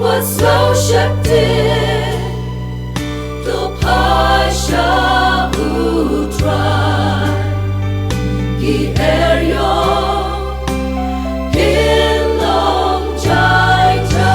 Wat sheptieng to pasha utrai ki eryo kin long jai jai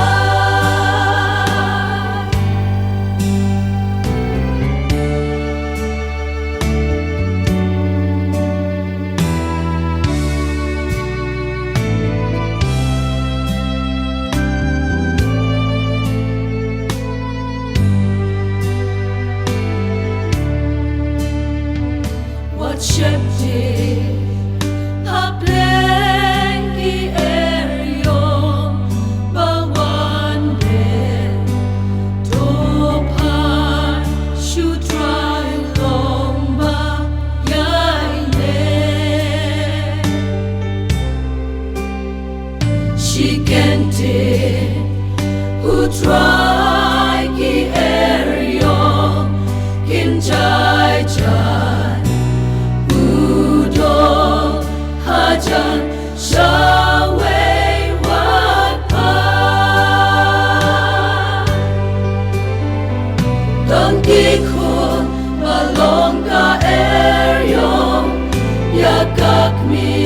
Wat sheptieng Blei ki eryo bawan den to pan shu try long ba yai ne she kyntien who try ki eryo kin jai jai Hajan shaway wat pa Dongki kun balong ka eryong yakak mi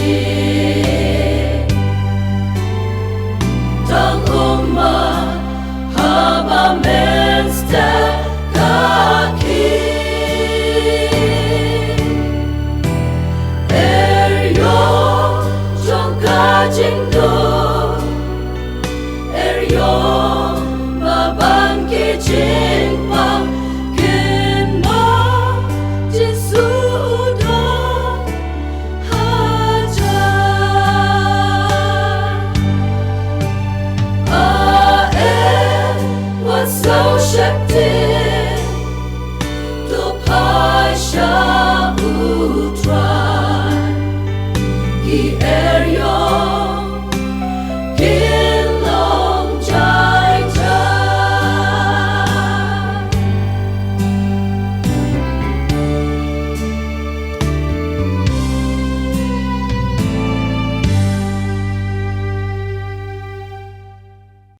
Tang haba menste kaki Jingmut eryong baban ki jingpa kinma jisudong haja wat sheptieng to pasha utrai ki